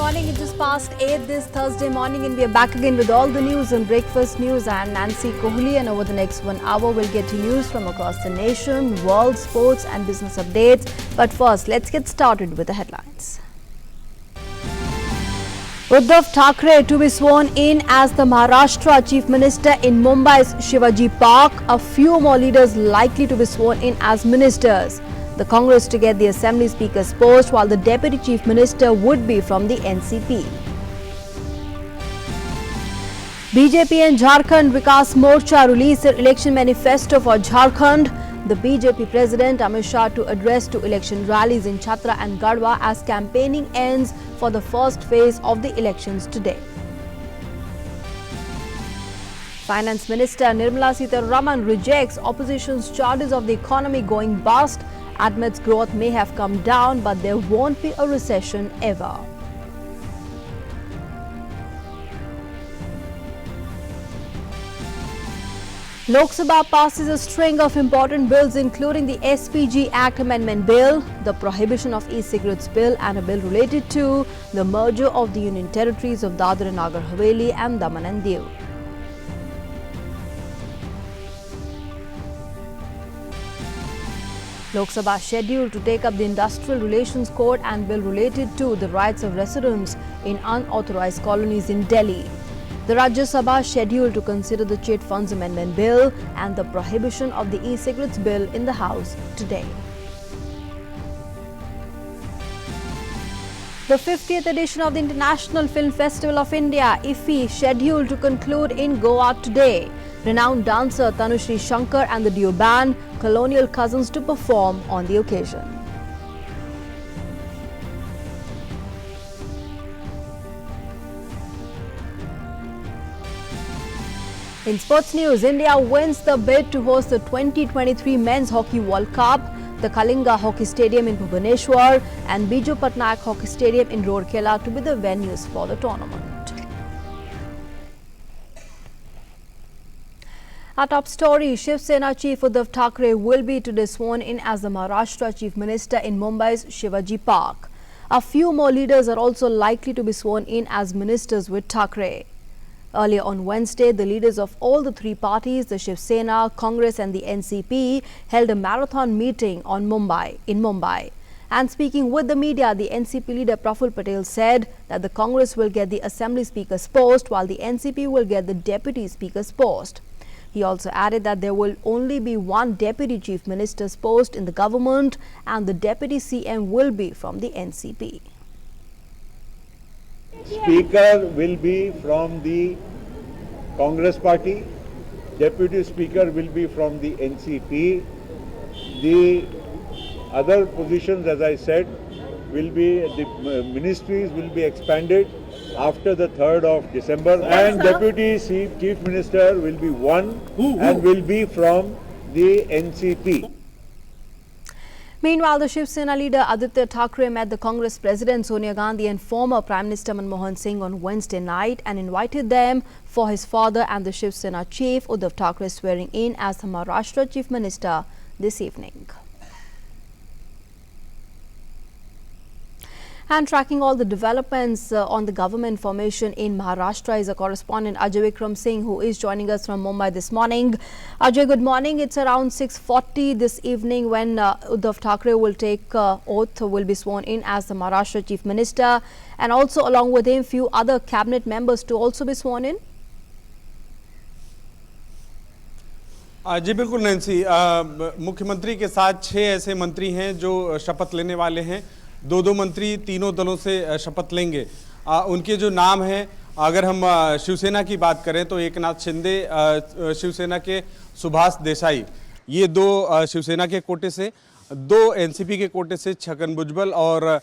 morning. It's just past 8 this Thursday morning and we are back again with all the news and breakfast news. I'm Nancy Kohli and over the next 1 hour we'll get you news from across the nation, world, sports and business updates. But first, let's get started with the headlines. Uddhav Thackeray to be sworn in as the Maharashtra Chief Minister in Mumbai's Shivaji Park. A few more leaders likely to be sworn in as ministers. The Congress to get the Assembly Speaker's post, while the Deputy Chief Minister would be from the NCP. BJP and Jharkhand Vikas Morcha released their election manifesto for Jharkhand. The BJP President Amit Shah to address to election rallies in Chhatra and Garhwa as campaigning ends for the first phase of the elections today. Finance Minister Nirmala Sitharaman rejects opposition's charges of the economy going bust. Admits growth may have come down, but there won't be a recession ever. Lok Sabha passes a string of important bills including the SPG Amendment Bill, the prohibition of e-cigarettes bill and a bill related to the merger of the Union Territories of Dadra and Nagar Haveli and Daman and Diu. Lok Sabha scheduled to take up the Industrial Relations Code and bill related to the rights of residents in unauthorized colonies in Delhi. The Rajya Sabha scheduled to consider the Chit Funds Amendment Bill and the prohibition of the e-cigarettes bill in the House today. The 50th edition of the International Film Festival of India, IFFI, scheduled to conclude in Goa today. Renowned dancer Tanushree Shankar and the duo band Colonial Cousins to perform on the occasion. In sports news, India wins the bid to host the 2023 Men's Hockey World Cup. The Kalinga Hockey Stadium in Bhubaneswar and Biju Patnaik Hockey Stadium in Rourkela to be the venues for the tournament. Our top story, Shiv Sena Chief Uddhav Thackeray will be today sworn in as the Maharashtra Chief Minister in Mumbai's Shivaji Park. A few more leaders are also likely to be sworn in as ministers with Thackeray. Earlier on Wednesday, the leaders of all the three parties, the Shiv Sena, Congress and the NCP, held a marathon meeting in Mumbai. And speaking with the media, the NCP leader Praful Patel said that the Congress will get the Assembly Speaker's post while the NCP will get the Deputy Speaker's post. He also added that there will only be one Deputy Chief Minister's post in the government and the Deputy CM will be from the NCP. Speaker will be from the Congress party, Deputy Speaker will be from the NCP. The other positions, as I said, will be the ministries will be expanded after the 3rd of December and Deputy Chief Minister will be one and will be from the NCP. Meanwhile, the Shiv Sena leader Aditya Thackeray met the Congress President Sonia Gandhi and former Prime Minister Manmohan Singh on Wednesday night and invited them for his father and the Shiv Sena chief Uddhav Thackeray swearing in as the Maharashtra Chief Minister this evening. And tracking all the developments on the government formation in Maharashtra is a correspondent Ajay Vikram Singh who is joining us from Mumbai this morning. Ajay, good morning. It's around 6:40 this evening when Uddhav Thackeray will take oath, will be sworn in as the Maharashtra Chief Minister and also along with him few other cabinet members to also be sworn in. जी बिल्कुल Nancy, मुख्यमंत्री के साथ 6 ऐसे मंत्री हैं जो शपथ लेने वाले हैं। दो मंत्री तीनों दलों से शपथ लेंगे। उनके जो नाम हैं, अगर हम शिवसेना की बात करें तो एकनाथ शिंदे शिवसेना के, सुभाष देसाई ये 2 शिवसेना के कोटे से, 2 एनसीपी के कोटे से छगन भुजबल और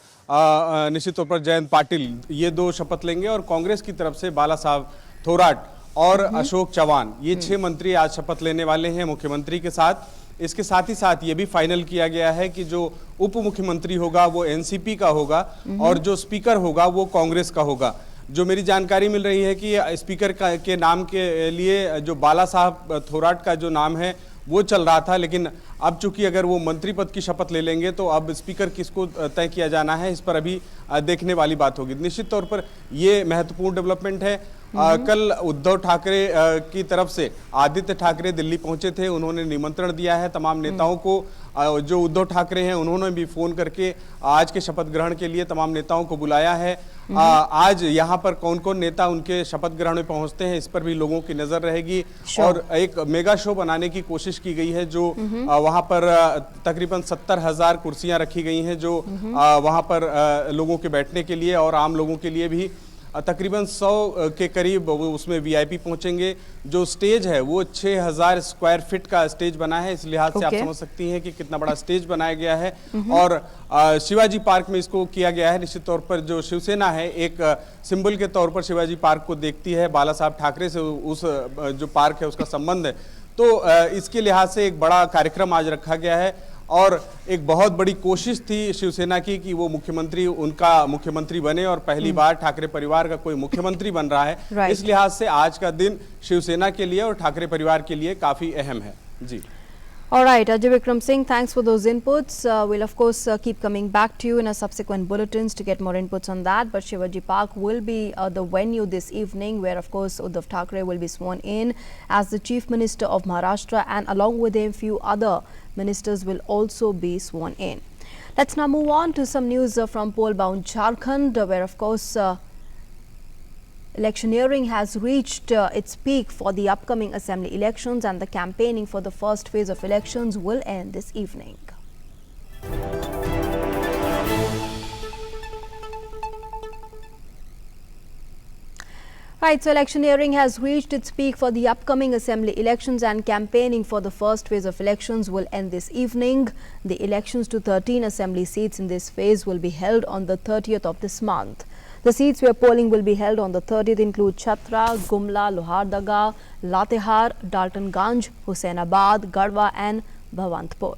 निश्चित तौर पर जयंत पाटिल ये 2 शपथ लेंगे और कांग्रेस की तरफ से बाला साहब थोराट और अशोक चौहान ये 6 मंत्री आज शपथ लेने वाले हैं मुख्यमंत्री के साथ। इसके साथ ही साथ ये भी फाइनल किया गया है कि जो उप मुख्यमंत्री होगा वो एनसीपी का होगा और जो स्पीकर होगा वो कांग्रेस का होगा। जो मेरी जानकारी मिल रही है कि स्पीकर के नाम के लिए जो बाला साहब थोराट का जो नाम है वो चल रहा था। लेकिन अब चूंकि अगर वो मंत्री पद की शपथ ले लेंगे तो अब स्पीकर किसको तय किया जाना है, इस पर अभी देखने वाली बात होगी। निश्चित तौर पर ये महत्वपूर्ण डेवलपमेंट है। कल उद्धव ठाकरे की तरफ से आदित्य ठाकरे दिल्ली पहुंचे थे, उन्होंने निमंत्रण दिया है तमाम नेताओं को। जो उद्धव ठाकरे हैं उन्होंने भी फोन करके आज के शपथ ग्रहण के लिए तमाम नेताओं को बुलाया है। आज यहाँ पर कौन कौन नेता उनके शपथ ग्रहण में पहुंचते हैं, इस पर भी लोगों की नजर रहेगी। और एक मेगा शो बनाने की कोशिश की गई है, जो वहां पर तकरीबन 70,000 कुर्सियां रखी गई हैं, जो वहां पर लोगों के बैठने के लिए और आम लोगों के लिए भी तकरीबन 100 के करीब उसमें वीआईपी पहुंचेंगे। जो स्टेज है वो 6,000 स्क्वायर फीट का स्टेज बना है, इस लिहाज से आप समझ सकती हैं कि कितना बड़ा स्टेज बनाया गया है। और शिवाजी पार्क में इसको किया गया है। निश्चित तौर पर जो शिवसेना है एक सिंबल के तौर पर शिवाजी पार्क को देखती है, बाला साहब ठाकरे से उस जो पार्क है उसका संबंध है, तो इसके लिहाज से एक बड़ा कार्यक्रम आज रखा गया है। और एक बहुत बड़ी कोशिश थी शिवसेना की कि वो मुख्यमंत्री उनका मुख्यमंत्री बने, और पहली बार ठाकरे परिवार का कोई मुख्यमंत्री बन रहा है। इस लिहाज से आज का दिन शिवसेना के लिए और ठाकरे परिवार के लिए काफी अहम है। जी। All right, Ajay Vikram Singh, thanks for those inputs. We'll of course keep coming back to you in a subsequent bulletins to get more inputs on that. But Shivaji Park will be the venue this evening, where of course Uddhav Thackeray will be sworn in as the Chief Minister of Maharashtra, and along with him few other ministers will also be sworn in. Let's now move on to some news from Pollbound Jharkhand, where of course electioneering has reached its peak for the upcoming assembly elections, and the campaigning for the first phase of elections will end this evening. Right, so electioneering has reached its peak for the upcoming assembly elections, and campaigning for the first phase of elections will end this evening. The elections to 13 assembly seats in this phase will be held on the 30th of this month. The seats where polling will be held on the 30th include Chhatra, Gumla, Lohardaga, Latehar, Daltonganj, Husainabad, Garhwa and Bhavantpur.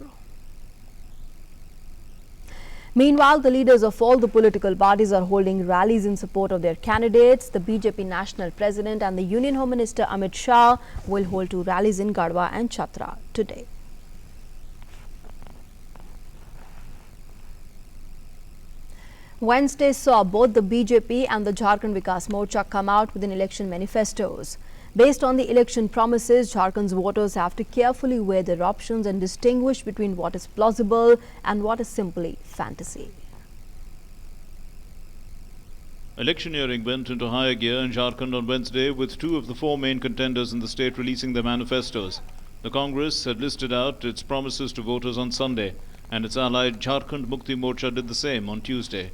Meanwhile, the leaders of all the political parties are holding rallies in support of their candidates. The BJP National President and the Union Home Minister Amit Shah will hold 2 rallies in Garhwa and Chhatra today. Wednesday saw both the BJP and the Jharkhand Vikas Morcha come out with an election manifestos. Based on the election promises, Jharkhand's voters have to carefully weigh their options and distinguish between what is plausible and what is simply fantasy. Electioneering went into higher gear in Jharkhand on Wednesday, with 2 of the 4 main contenders in the state releasing their manifestos. The Congress had listed out its promises to voters on Sunday, and its allied Jharkhand Mukti Morcha did the same on Tuesday.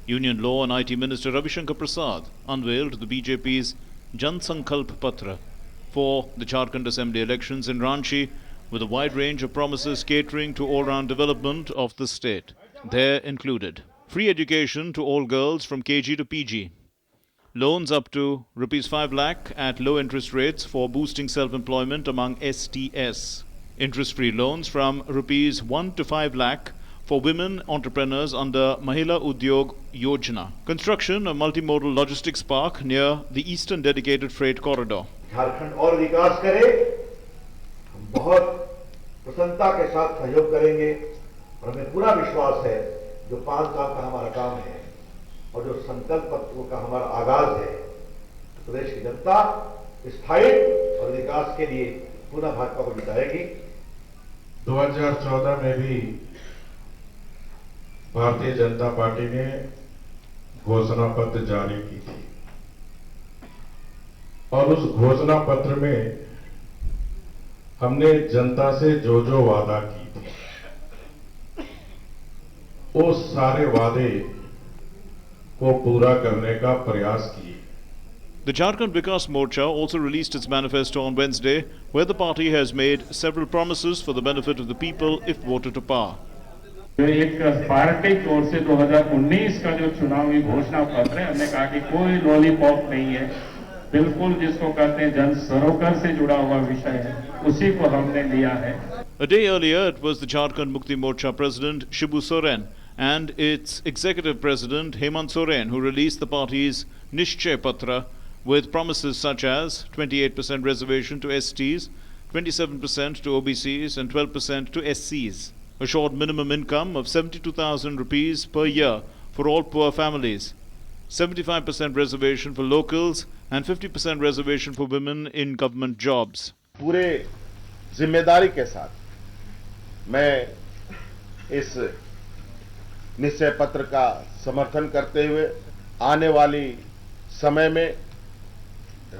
Union Law and IT Minister Ravi Shankar Prasad unveiled the BJP's Jan Sankalp Patra for the Jharkhand Assembly elections in Ranchi, with a wide range of promises catering to all-round development of the state. There included free education to all girls from KG to PG, loans up to ₹5 lakh at low interest rates for boosting self-employment among STS, interest-free loans from ₹1 to 5 lakh for women entrepreneurs under Mahila Udyog Yojana, construction of multimodal logistics park near the eastern dedicated freight corridor. Jharkhand और विकास करे, हम बहुत प्रसन्नता के साथ सहयोग करेंगे, और हमें पूरा विश्वास है जो 5 साल का हमारा काम है और जो संकल्प पत्र का हमारा आगाज है, प्रदेश की जनता स्थायित्व और विकास के लिए पुनः भाजपा को जिताएगी। 2014 में भी भारतीय जनता पार्टी ने घोषणा पत्र जारी की थी, और उस घोषणा पत्र में हमने जनता से जो वादा की थी, वो सारे वादे को पूरा करने का प्रयास किए। The Jharkhand Vikas Morcha also released its manifesto on Wednesday, where the party has made several promises for the benefit of the people if voted to power. एक पार्टी की ओर से 2019 का जो चुनावी घोषणा पत्र है, हमने कहा कि कोई लॉलीपॉप नहीं है, बिल्कुल जिसको कहते हैं जन सरोकार से जुड़ा हुआ विषय है, उसी को हमने लिया है। A day earlier, it was the Jharkhand Mukti Morcha President Shibu Soren and its Executive President Hemant Soren who released the party's Nishchay Patra with promises such as 28% reservation to STs, 27% to OBCs and 12% to SCs. Assured minimum income of 72,000 rupees per year for all poor families. 75% reservation for locals and 50% reservation for women in government jobs. पूरे जिम्मेदारी के साथ मैं इस निश्चय पत्र का समर्थन करते हुए आने वाली समय में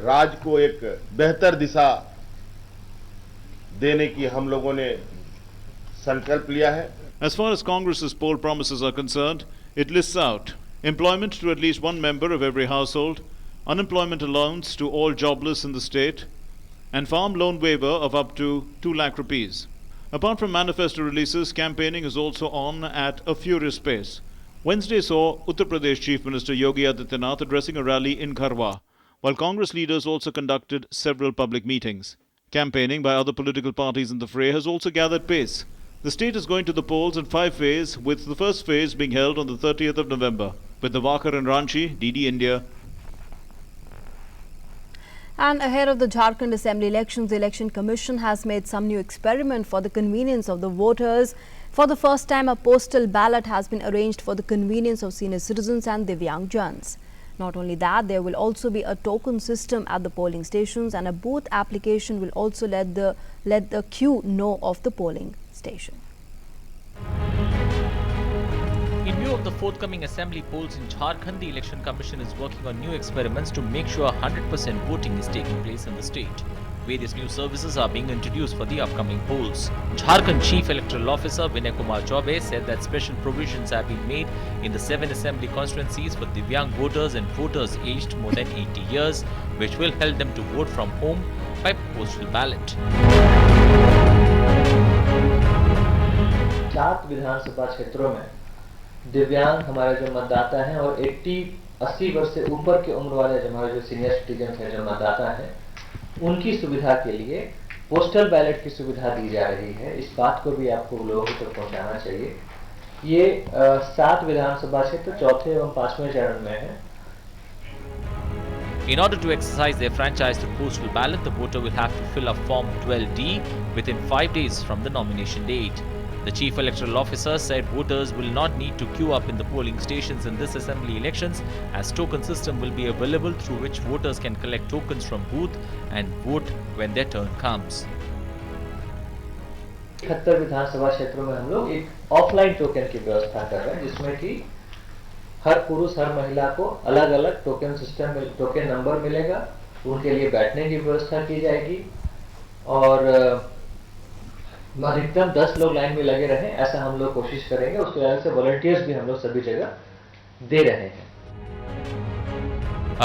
राज्य को एक बेहतर दिशा देने की हम लोगों ने संकल्प लिया है. As far as Congress's poll promises are concerned, it lists out employment to at least one member of every household, unemployment allowance to all jobless in the state, and farm loan waiver of up to 2 lakh rupees. Apart from manifesto releases, campaigning is also on at a furious pace. Wednesday saw Uttar Pradesh Chief Minister Yogi Adityanath addressing a rally in Kharwa, while Congress leaders also conducted several public meetings. Campaigning by other political parties in the fray has also gathered pace. The state is going to the polls in 5 phases, with the first phase being held on the 30th of November. With Navakar and Ranchi, DD India. And ahead of the Jharkhand Assembly elections, the Election Commission has made some new experiment for the convenience of the voters. For the first time, a postal ballot has been arranged for the convenience of senior citizens and Divyangjans. Not only that, there will also be a token system at the polling stations, and a booth application will also let the queue know of the polling station. In view of the forthcoming assembly polls in Jharkhand, the Election Commission is working on new experiments to make sure 100% voting is taking place in the state. Various new services are being introduced for the upcoming polls. Jharkhand Chief Electoral Officer Vinay Kumar Chaubey said that special provisions have been made in the 7 assembly constituencies for Divyang voters and voters aged more than 80 years, which will help them to vote from home by postal ballot. 7 विधानसभा क्षेत्रों में दिव्यांग हमारे जो मतदाता हैं और 80 वर्ष से ऊपर की उम्र वाले जो हमारे जो सीनियर सिटीजन हैं जो मतदाता हैं, उनकी सुविधा के लिए पोस्टल बैलेट की सुविधा दी जा रही है. इस बात को भी आपको लोगों तक पहुंचाना चाहिए. ये 7 विधानसभा क्षेत्र चौथे एवं 5वें चरण में है. In order to exercise their franchise through postal ballot, the voter will have to fill up Form 12D within 5 days from the nomination date. The Chief Electoral Officer said voters will not need to queue up in the polling stations in this assembly elections, as token system will be available through which voters can collect tokens from booth and vote when their turn comes. 71 विधानसभा क्षेत्रों में हम लोग एक offline token की व्यवस्था कर रहे हैं, जिसमें कि हर पुरुष हर महिला को अलग अलग टोकन सिस्टम में टोकन नंबर मिलेगा. उनके लिए बैठने की व्यवस्था की जाएगी और अधिकतम 10 लोग लाइन में लगे रहें, ऐसा हम लोग कोशिश करेंगे. उसके अलग से वॉलंटियर्स भी हम लोग सभी जगह दे रहे हैं.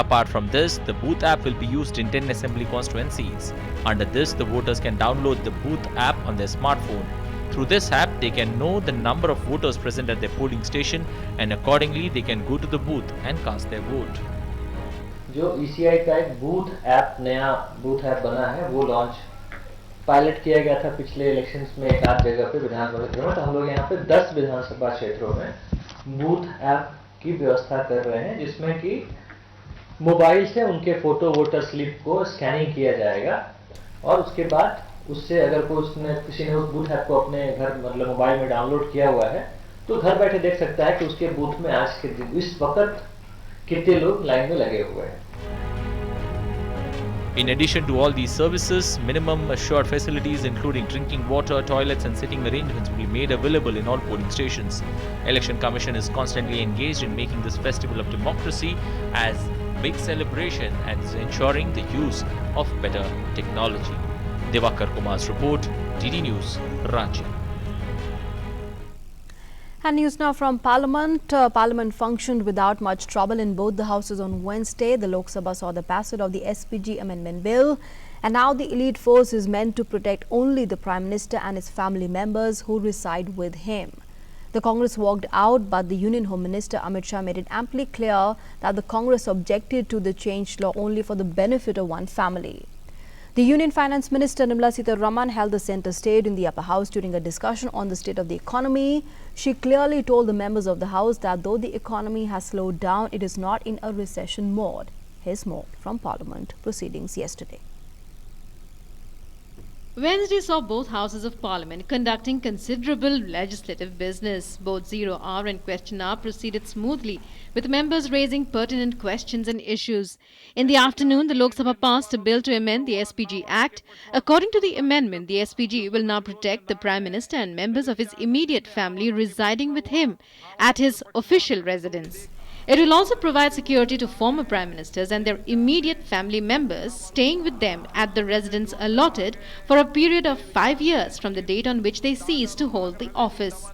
Apart from this, the booth app will be used in 10 assembly constituencies. Under this, the voters can download the booth app on their smartphone. Through this app, they can know the number of voters present at their polling station, and accordingly, they can go to the booth and cast their vote. जो ECI का एक booth app नया booth app बना है, वो launch pilot किया गया था पिछले इलेक्शंस में एक आध जगह पे विधानसभा क्षेत्रों में. तो हम लोग यहाँ पे 10 विधानसभा क्षेत्रों में बूथ ऐप की व्यवस्था कर रहे हैं, जिसमें कि मोबाइल से उनके फोटो वोटर स्लिप को स्कैनिंग किया जाएगा और उसके बाद उससे अगर किसी ने उस बूथ ऐप को अपने घर मतलब मोबाइल में डाउनलोड किया हुआ है, तो घर बैठे देख सकता है कि उसके बूथ में आज के दिन इस वक्त कितने लोग लाइन में लगे हुए हैं. In addition to all these services, minimum assured facilities including drinking water, toilets and sitting arrangements will be made available in all polling stations. Election Commission is constantly engaged in making this festival of democracy as big celebration and is ensuring the use of better technology. Devakar Kumar's report, DD News, Ranchi. And news now from Parliament. Parliament functioned without much trouble in both the houses on Wednesday. The Lok Sabha saw the passage of the SPG Amendment Bill, and now the elite force is meant to protect only the Prime Minister and his family members who reside with him. The Congress walked out, but the Union Home Minister Amit Shah made it amply clear that the Congress objected to the changed law only for the benefit of one family. The Union Finance Minister Nirmala Sitharaman held the centre stage in the upper house during a discussion on the state of the economy. She clearly told the members of the house that though the economy has slowed down, it is not in a recession mode. Here's more from Parliament proceedings yesterday. Wednesday saw both houses of parliament conducting considerable legislative business. Both zero hour and question hour proceeded smoothly, with members raising pertinent questions and issues. In the afternoon, the Lok Sabha passed a bill to amend the SPG Act. According to the amendment, the SPG will now protect the Prime Minister and members of his immediate family residing with him at his official residence. It will also provide security to former Prime Ministers and their immediate family members staying with them at the residence allotted for a period of 5 years from the date on which they cease to hold the office.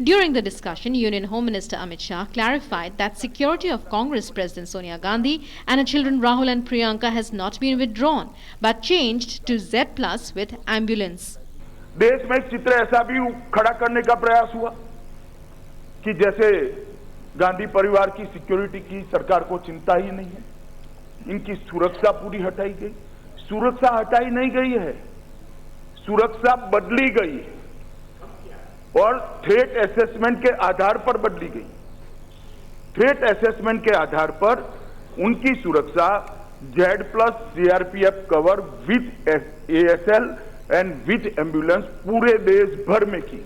During the discussion, Union Home Minister Amit Shah clarified that security of Congress President Sonia Gandhi and her children Rahul and Priyanka has not been withdrawn but changed to Z+ with ambulance. देश में एक चित्र ऐसा भी खड़ा करने का प्रयास हुआ कि जैसे गांधी परिवार की सिक्योरिटी की सरकार को चिंता ही नहीं है, इनकी सुरक्षा पूरी हटाई गई। सुरक्षा हटाई नहीं गई है, सुरक्षा बदली गई है और थ्रेट असेसमेंट के आधार पर बदली गई। थ्रेट असेसमेंट के आधार पर उनकी सुरक्षा Z+ CRPF cover with ASL and with ambulance पूरे देश भर में की।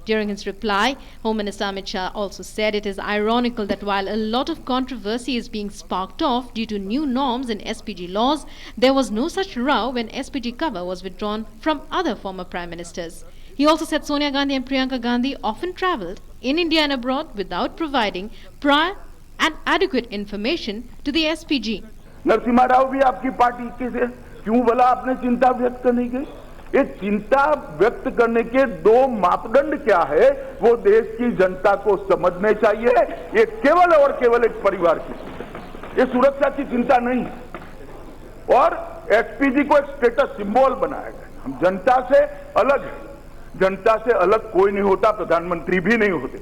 During his reply, Home Minister Amit Shah also said it is ironical that while a lot of controversy is being sparked off due to new norms in SPG laws, there was no such row when SPG cover was withdrawn from other former Prime Ministers. He also said Sonia Gandhi and Priyanka Gandhi often travelled in India and abroad without providing prior and adequate information to the SPG. Narasimha Rao भी आपकी party के से क्यों भला आपने चिंता व्यक्त नहीं की? ये चिंता व्यक्त करने के दो मापदंड क्या है वो देश की जनता को समझने चाहिए। ये केवल और केवल एक परिवार की, ये सुरक्षा की चिंता नहीं और एसपीजी को एक स्टेटस सिंबल बनाया गया। हम जनता से अलग है, जनता से अलग कोई नहीं होता, प्रधानमंत्री भी नहीं होते।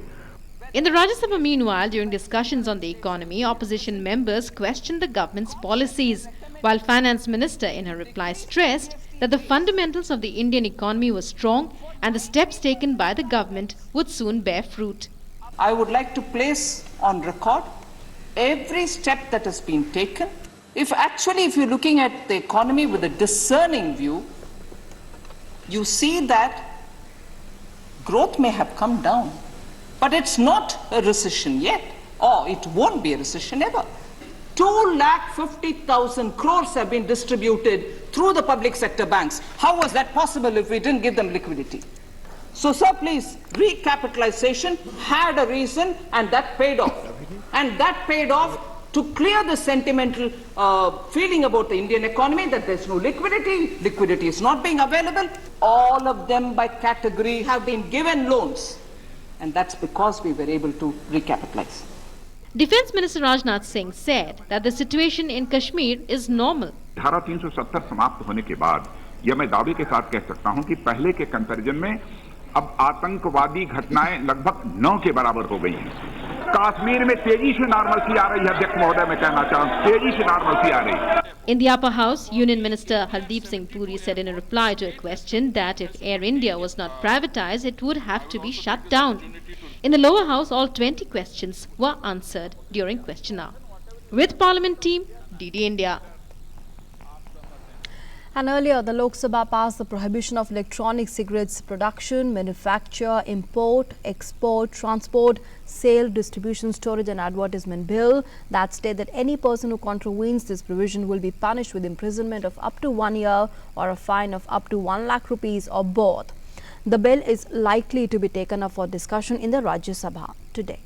In the Rajya Sabha, meanwhile, during discussions on the economy, opposition members questioned the government's policies, while Finance Minister in her reply stressed that the fundamentals of the Indian economy were strong and the steps taken by the government would soon bear fruit. I would like to place on record every step that has been taken. If you're looking at the economy with a discerning view, you see that growth may have come down, but it's not a recession yet, or it won't be a recession ever. 250,000 crores have been distributed through the public sector banks. How was that possible if we didn't give them liquidity? So, sir, please, recapitalization had a reason and that paid off. And that paid off to clear the sentimental feeling about the Indian economy that there's no liquidity, liquidity is not being available. All of them by category have been given loans. And that's because we were able to recapitalize. Defence Minister Rajnath Singh said that the situation in Kashmir is normal. धारा 370 समाप्त होने के बाद यह मैं दावे के साथ कह सकता हूं कि पहले के कंपैरिजन में अब आतंकवादी घटनाएं लगभग 9 के बराबर हो गई हैं। कश्मीर में तेजी से नॉर्मलसी आ रही है। अध्यक्ष महोदय, मैं कहना चाहूं तेजी से नॉर्मलसी आ रही है। In the upper house, Union Minister Hardeep Singh Puri said in a reply to a question that if Air India was not privatised, it would have to be shut down. In the lower house, all 20 questions were answered during question hour. With Parliament team, DD India. And earlier, the Lok Sabha passed the Prohibition of Electronic Cigarettes Production, Manufacture, Import, Export, Transport, Sale, Distribution, Storage and Advertisement Bill that states that any person who contravenes this provision will be punished with imprisonment of up to 1 year or a fine of up to 1 lakh rupees or both. The bill is likely to be taken up for discussion in the Rajya Sabha today.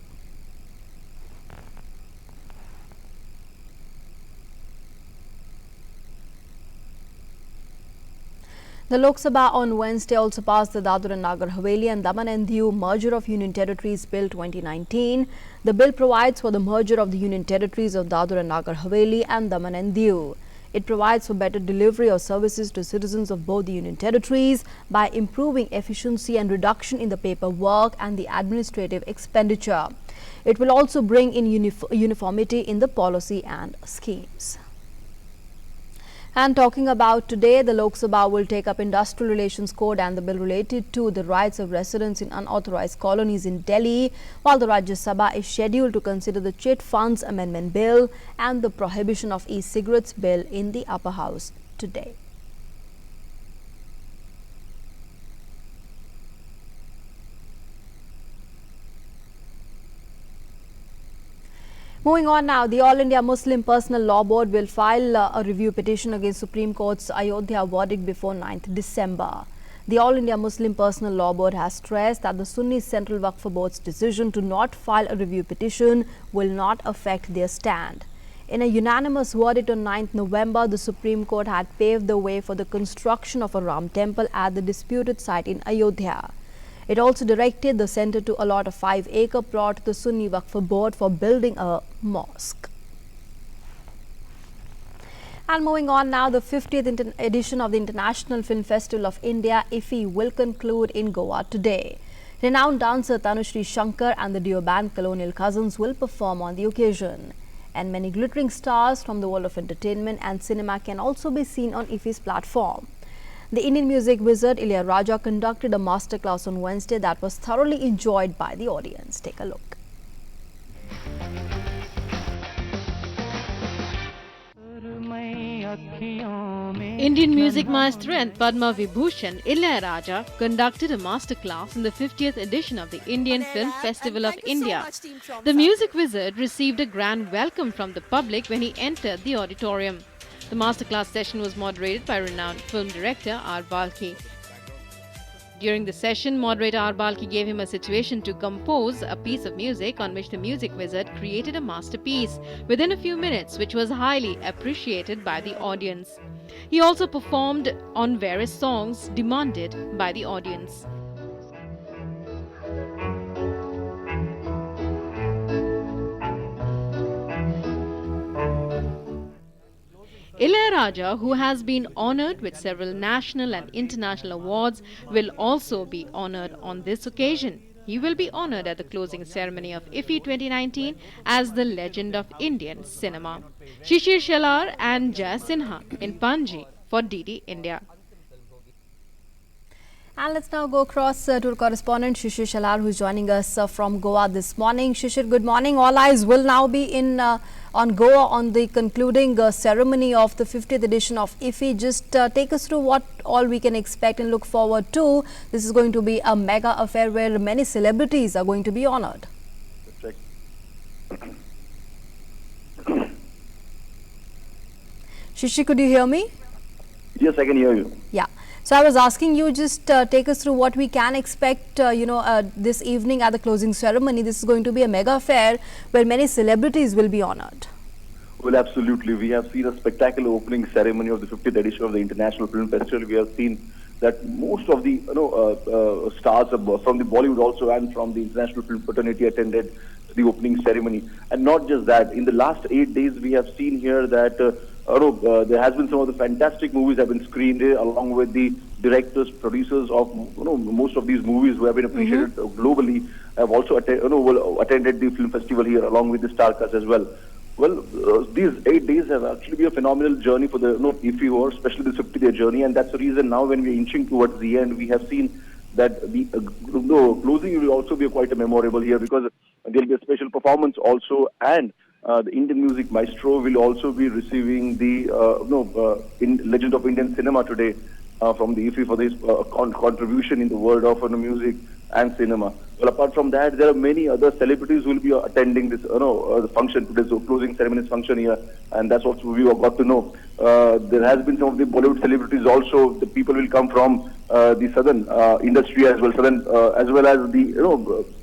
The Lok Sabha on Wednesday also passed the Dadra and Nagar Haveli and Daman and Diu Merger of Union Territories Bill 2019. The bill provides for the merger of the Union Territories of Dadra and Nagar Haveli and Daman and Diu. It provides for better delivery of services to citizens of both the Union Territories by improving efficiency and reduction in the paperwork and the administrative expenditure. It will also bring in uniformity in the policy and schemes. And talking about today, the Lok Sabha will take up Industrial Relations Code and the bill related to the rights of residents in unauthorized colonies in Delhi, while the Rajya Sabha is scheduled to consider the Chit Funds Amendment Bill and the Prohibition of E-Cigarettes Bill in the upper house today. Moving on now, the All India Muslim Personal Law Board will file a review petition against Supreme Court's Ayodhya verdict before 9th December. The All India Muslim Personal Law Board has stressed that the Sunni Central Waqf Board's decision to not file a review petition will not affect their stand. In a unanimous verdict on 9th November, the Supreme Court had paved the way for the construction of a Ram temple at the disputed site in Ayodhya. It also directed the centre to allot a 5-acre plot to the Sunni Waqf Board for building a mosque. And moving on now, the 50th edition of the International Film Festival of India, IFFI, will conclude in Goa today. Renowned dancer Tanushri Shankar and the duo band Colonial Cousins will perform on the occasion. And many glittering stars from the world of entertainment and cinema can also be seen on IFFI's platform. The Indian music wizard Ilayaraja conducted a masterclass on Wednesday that was thoroughly enjoyed by the audience. Take a look. Indian music maestro and Padma Vibhushan Ilayaraja conducted a masterclass in the 50th edition of the Indian Film Festival of India. The music wizard received a grand welcome from the public when he entered the auditorium. The masterclass session was moderated by renowned film director R. Balki. During the session, moderator R. Balki gave him a situation to compose a piece of music on which the music wizard created a masterpiece within a few minutes, which was highly appreciated by the audience. He also performed on various songs demanded by the audience. Ilayaraja, who has been honoured with several national and international awards, will also be honoured on this occasion. He will be honoured at the closing ceremony of IFFI 2019 as the legend of Indian cinema. Shishir Shalar and Jai Sinha in Panji for DD India. And let's now go across to our correspondent Shishir Shalar, who is joining us from Goa this morning. Shishir, good morning. All eyes will now be in on Goa on the concluding ceremony of the 50th edition of IFFI. Just take us through what all we can expect and look forward to. This is going to be a mega affair where many celebrities are going to be honoured. Shishir, could you hear me? Yes, I can hear you. Yeah. So I was asking you, just take us through what we can expect, this evening at the closing ceremony. This is going to be a mega affair where many celebrities will be honoured. Well, absolutely. We have seen a spectacular opening ceremony of the 50th edition of the International Film Festival. We have seen that most of the stars from the Bollywood also and from the international film fraternity attended the opening ceremony. And not just that, in the last 8 days, we have seen here that there has been some of the fantastic movies have been screened here, along with the directors, producers of most of these movies who have been appreciated globally have also attended the film festival here, along with the star cast as well. Well, these 8 days have actually been a phenomenal journey for the IFFI, or especially the 50-day journey, and that's the reason now when we're inching towards the end, we have seen that the closing will also be quite a memorable here, because there will be a special performance also, and the Indian music maestro will also be receiving the Legend of Indian Cinema today from the IFFI for this contribution in the world of music and cinema. Well, apart from that, there are many other celebrities who will be attending this the function, today's closing ceremonies function here, and that's also we have got to know. There has been some of the Bollywood celebrities also. The people will come from the southern industry as well, as well as the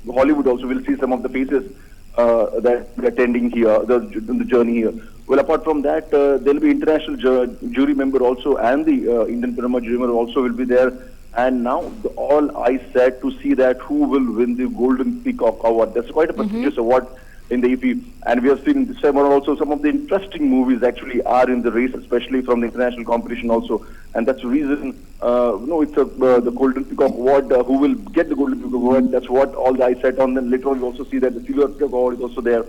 Hollywood also. Will see some of the faces that are attending here, the journey here. Well, apart from that, there will be international jury member also, and the Indian cinema jury member also will be there. And now all eyes set to see that who will win the Golden Peacock Award. That's quite a prestigious award in the IFFI. And we have seen this time also some of the interesting movies actually are in the race, especially from the international competition also. And that's the reason, it's the Golden Peacock Award. Who will get the Golden Peacock Award? That's what all the eyes set on. Then later on we also see that the Silver Peacock Award is also there.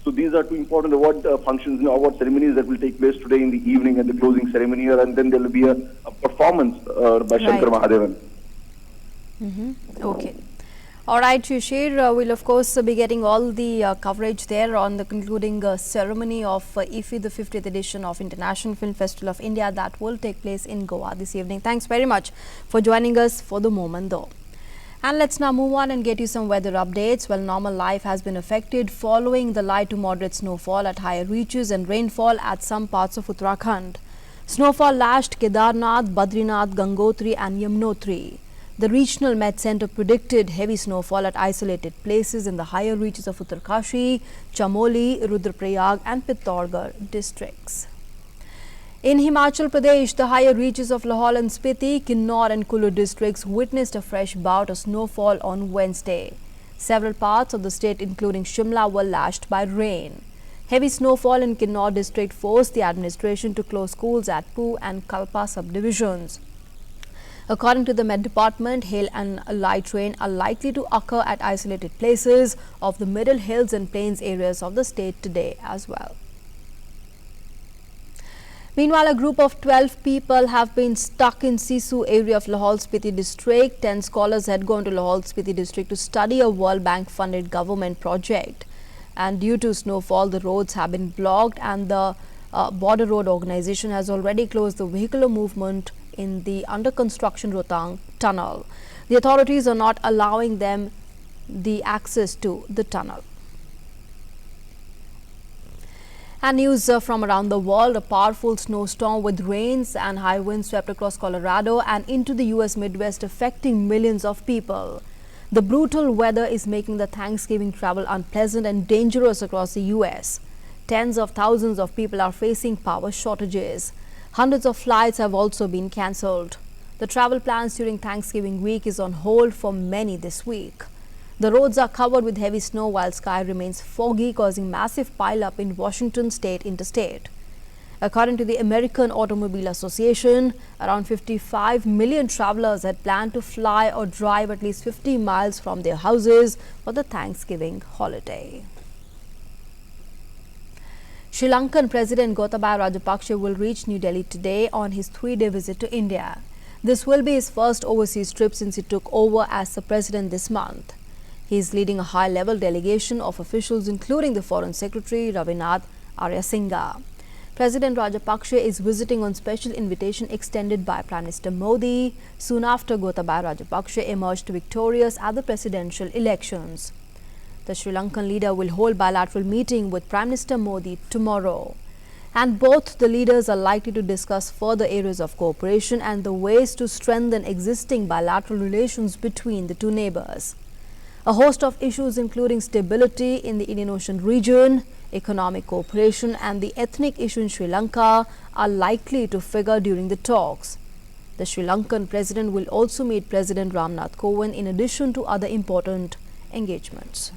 So these are two important award functions, award ceremonies that will take place today in the evening at the closing ceremony here, and then there will be a performance by Shankar Mahadevan. Okay. All right, Shishir, we'll of course be getting all the coverage there on the concluding ceremony of IFFI, the 50th edition of International Film Festival of India, that will take place in Goa this evening. Thanks very much for joining us for the moment though. And let's now move on and get you some weather updates. Well, normal life has been affected following the light to moderate snowfall at higher reaches and rainfall at some parts of Uttarakhand. Snowfall lashed Kedarnath, Badrinath, Gangotri and Yamunotri. The regional Met Centre predicted heavy snowfall at isolated places in the higher reaches of Uttarkashi, Chamoli, Rudraprayag and Pittorgarh districts. In Himachal Pradesh, the higher reaches of Lahaul and Spiti, Kinnaur and Kullu districts witnessed a fresh bout of snowfall on Wednesday. Several parts of the state, including Shimla, were lashed by rain. Heavy snowfall in Kinnaur district forced the administration to close schools at Poo and Kalpa subdivisions. According to the Met Department, hail and light rain are likely to occur at isolated places of the middle hills and plains areas of the state today as well. Meanwhile, a group of 12 people have been stuck in Sisu area of Lahaul Spiti district. 10 scholars had gone to Lahaul Spiti district to study a World Bank funded government project. And due to snowfall, the roads have been blocked and the Border Road Organization has already closed the vehicular movement in the under construction Rohtang tunnel. The authorities are not allowing them the access to the tunnel. And news from around the world, a powerful snowstorm with rains and high winds swept across Colorado and into the US Midwest, affecting millions of people. The brutal weather is making the Thanksgiving travel unpleasant and dangerous across the US. Tens of thousands of people are facing power shortages. Hundreds of flights have also been cancelled. The travel plans during Thanksgiving week is on hold for many this week. The roads are covered with heavy snow while sky remains foggy, causing massive pileup in Washington state interstate. According to the American Automobile Association, around 55 million travelers had planned to fly or drive at least 50 miles from their houses for the Thanksgiving holiday. Sri Lankan President Gotabaya Rajapaksa will reach New Delhi today on his 3-day visit to India. This will be his first overseas trip since he took over as the president this month. He is leading a high-level delegation of officials, including the Foreign Secretary Ravinath Aryasinghe. President Rajapaksa is visiting on special invitation extended by Prime Minister Modi soon after Gotabaya Rajapaksa emerged victorious at the presidential elections. The Sri Lankan leader will hold bilateral meeting with Prime Minister Modi tomorrow. And both the leaders are likely to discuss further areas of cooperation and the ways to strengthen existing bilateral relations between the two neighbors. A host of issues including stability in the Indian Ocean region, economic cooperation and the ethnic issue in Sri Lanka are likely to figure during the talks. The Sri Lankan president will also meet President Ramnath Kovind in addition to other important engagements.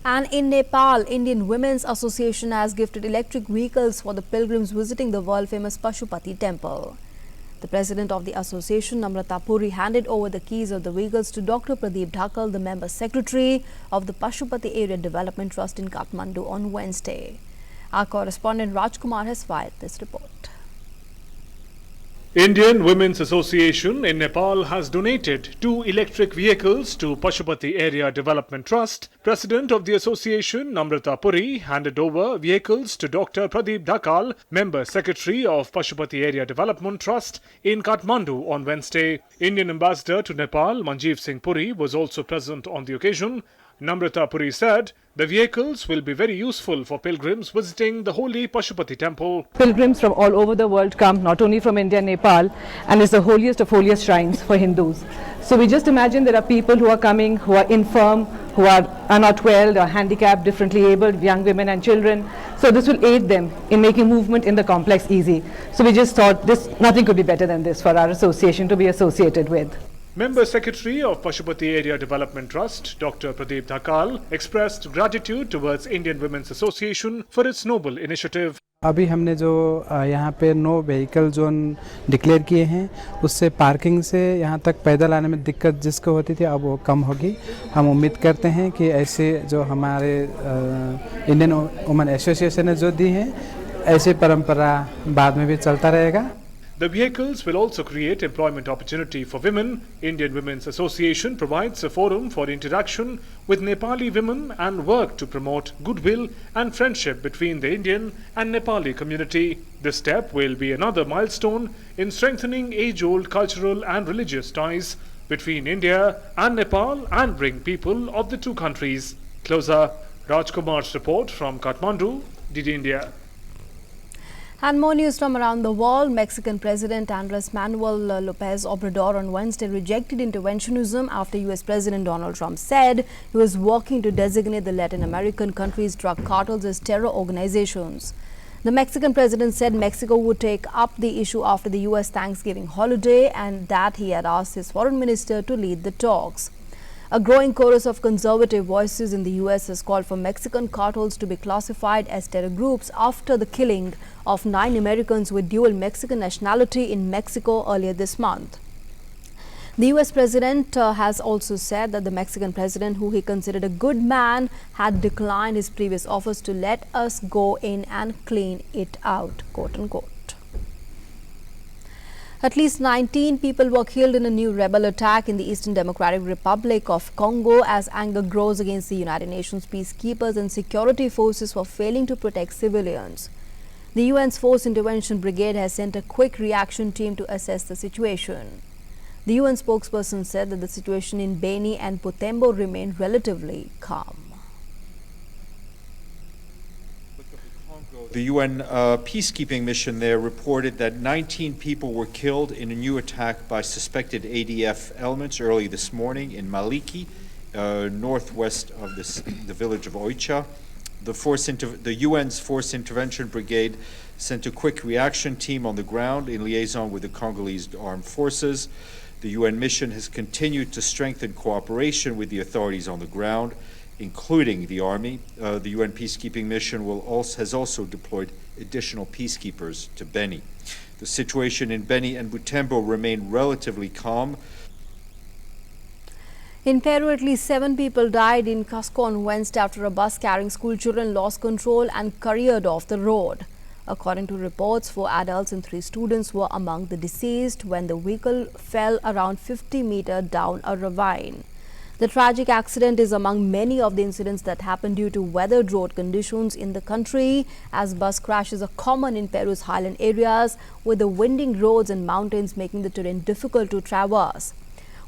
And in Nepal, Indian Women's Association has gifted electric vehicles for the pilgrims visiting the world-famous Pashupati temple. The president of the association, Namrata Puri, handed over the keys of the vehicles to Dr. Pradeep Dhakal, the member secretary of the Pashupati Area Development Trust in Kathmandu on Wednesday. Our correspondent Rajkumar has filed this report. Indian Women's Association in Nepal has donated 2 electric vehicles to Pashupati Area Development Trust. President of the association, Namrata Puri, handed over vehicles to Dr. Pradeep Dhakal, member secretary of Pashupati Area Development Trust in Kathmandu on Wednesday. Indian ambassador to Nepal, Manjeev Singh Puri, was also present on the occasion. Namrata Puri said the vehicles will be very useful for pilgrims visiting the holy Pashupati temple. Pilgrims from all over the world come, not only from India and Nepal, and it's the holiest of holiest shrines for Hindus. So we just imagine there are people who are coming, who are infirm, who are not well, or handicapped, differently abled, young women and children. So this will aid them in making movement in the complex easy. So we just thought nothing could be better than this for our association to be associated with. Member Secretary of Pashupati Area Development Trust, Dr. Pradeep Dhakal, expressed gratitude towards Indian Women's Association for its noble initiative. अभी हमने जो यहाँ पे 9 vehicle zone declare किए हैं, उससे parking से यहाँ तक पैदल आने में दिक्कत जिसको होती थी अब वो कम होगी। हम उम्मीद करते हैं कि ऐसे जो हमारे इंडियन वुमेन एसोसिएशन ने जो दी हैं, ऐसी परंपरा बाद में भी चलता रहेगा। The vehicles will also create employment opportunity for women. Indian Women's Association provides a forum for interaction with Nepali women and work to promote goodwill and friendship between the Indian and Nepali community. This step will be another milestone in strengthening age-old cultural and religious ties between India and Nepal and bring people of the two countries closer. Rajkumar's report from Kathmandu, DD India. And more news from around the world. Mexican President Andrés Manuel López Obrador on Wednesday rejected interventionism after US President Donald Trump said he was working to designate the Latin American countries' drug cartels as terror organizations. The Mexican president said Mexico would take up the issue after the US Thanksgiving holiday and that he had asked his foreign minister to lead the talks. A growing chorus of conservative voices in the US has called for Mexican cartels to be classified as terror groups after the killing of 9 Americans with dual Mexican nationality in Mexico earlier this month. The US president has also said that the Mexican president, who he considered a good man, had declined his previous offers to let us go in and clean it out, quote unquote. At least 19 people were killed in a new rebel attack in the Eastern Democratic Republic of Congo as anger grows against the United Nations peacekeepers and security forces for failing to protect civilians. The UN's Force Intervention Brigade has sent a quick reaction team to assess the situation. The UN spokesperson said that the situation in Beni and Butembo remained relatively calm. The UN peacekeeping mission there reported that 19 people were killed in a new attack by suspected ADF elements early this morning in Maliki, northwest of the village of Oicha. The UN's Force Intervention Brigade sent a quick reaction team on the ground in liaison with the Congolese armed forces. The UN mission has continued to strengthen cooperation with the authorities on the ground, including the Army. The UN peacekeeping mission has also deployed additional peacekeepers to Beni. The situation in Beni and Butembo remained relatively calm. In Peru, at least 7 people died in Cusco on Wednesday after a bus carrying school children lost control and careered off the road. According to reports, 4 adults and 3 students were among the deceased when the vehicle fell around 50 meters down a ravine. The tragic accident is among many of the incidents that happened due to weathered road conditions in the country, as bus crashes are common in Peru's highland areas, with the winding roads and mountains making the terrain difficult to traverse.